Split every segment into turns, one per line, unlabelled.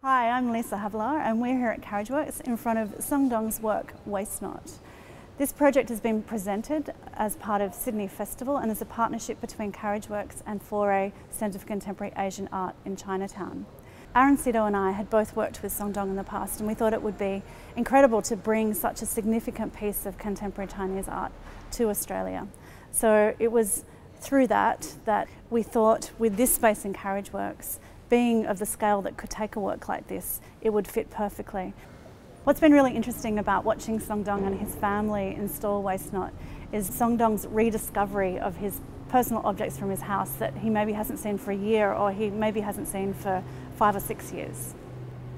Hi, I'm Havilah and we're here at Carriageworks in front of Song Dong's work, Waste Not. This project has been presented as part of Sydney Festival and is a partnership between Carriageworks and Foray Centre for Contemporary Asian Art in Chinatown. Aaron, Seeto and I had both worked with Song Dong in the past, and we thought it would be incredible to bring such a significant piece of contemporary Chinese art to Australia. So it was through that we thought, with this space in Carriageworks, being of the scale that could take a work like this, it would fit perfectly. What's been really interesting about watching Song Dong and his family install Waste Not is Song Dong's rediscovery of his personal objects from his house that he maybe hasn't seen for a year, or he maybe hasn't seen for 5 or 6 years.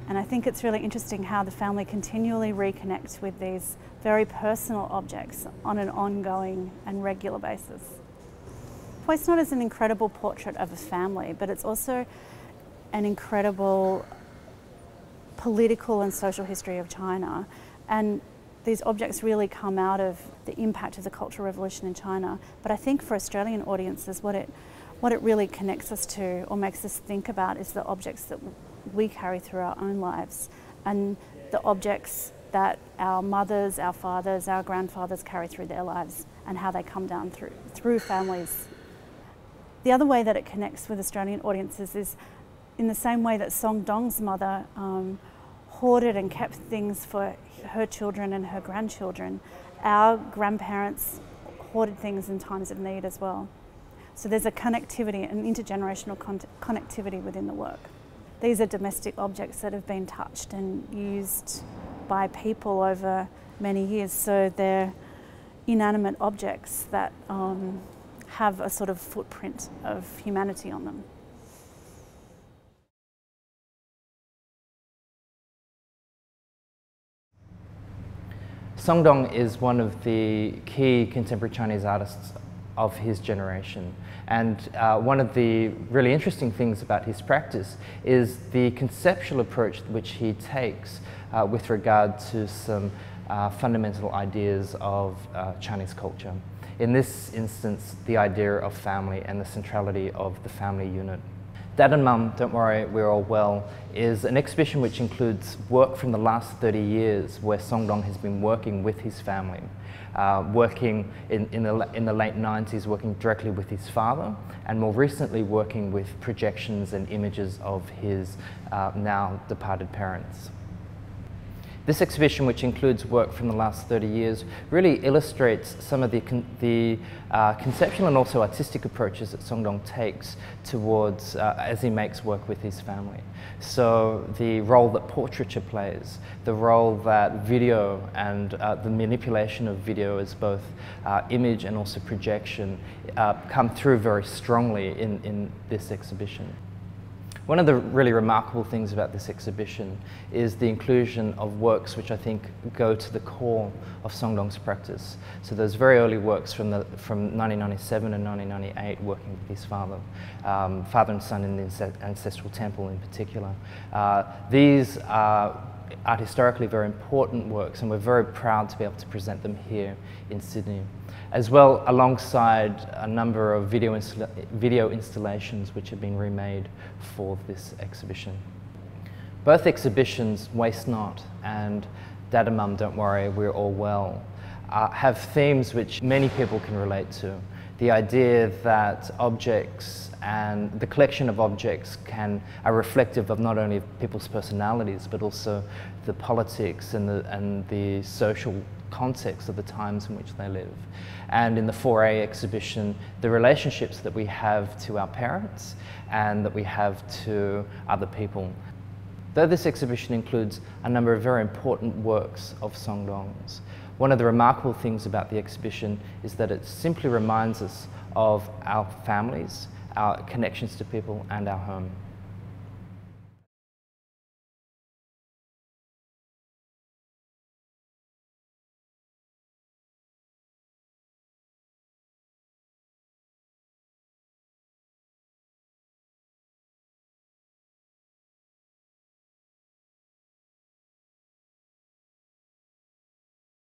And I think it's really interesting how the family continually reconnects with these very personal objects on an ongoing and regular basis. Waste Not is an incredible portrait of a family, but it's also an incredible political and social history of China. And these objects really come out of the impact of the Cultural Revolution in China. But I think for Australian audiences, what it really connects us to or makes us think about is the objects that we carry through our own lives, and the objects that our mothers, our fathers, our grandfathers carry through their lives, and how they come down through families. The other way that it connects with Australian audiences is in the same way that Song Dong's mother hoarded and kept things for her children and her grandchildren. Our grandparents hoarded things in times of need as well. So there's a connectivity, an intergenerational connectivity within the work. These are domestic objects that have been touched and used by people over many years. So they're inanimate objects that have a sort of footprint of humanity on them.
Song Dong is one of the key contemporary Chinese artists of his generation, and one of the really interesting things about his practice is the conceptual approach which he takes with regard to some fundamental ideas of Chinese culture. In this instance, the idea of family and the centrality of the family unit. Dad and Mum, Don't Worry, We're All Well is an exhibition which includes work from the last 30 years where Song Dong has been working with his family, working in the late 90s, working directly with his father, and more recently working with projections and images of his now departed parents. This exhibition, which includes work from the last 30 years, really illustrates some of the conceptual and also artistic approaches that Song Dong takes towards as he makes work with his family. So the role that portraiture plays, the role that video and the manipulation of video as both image and also projection come through very strongly in this exhibition. One of the really remarkable things about this exhibition is the inclusion of works which I think go to the core of Song Dong's practice. So those very early works from 1997 and 1998, working with his father, father and son in the ancestral temple in particular. These are art historically very important works, and we're very proud to be able to present them here in Sydney, as well alongside a number of video installations which have been remade for this exhibition. Both exhibitions, Waste Not and Dad and Mum, Don't Worry, We're All Well, have themes which many people can relate to. The idea that objects and the collection of objects are reflective of not only people's personalities, but also the politics and the social context of the times in which they live. And in the Foray exhibition, the relationships that we have to our parents and that we have to other people. Though this exhibition includes a number of very important works of Song Dong's, one of the remarkable things about the exhibition is that it simply reminds us of our families, our connections to people, and our home.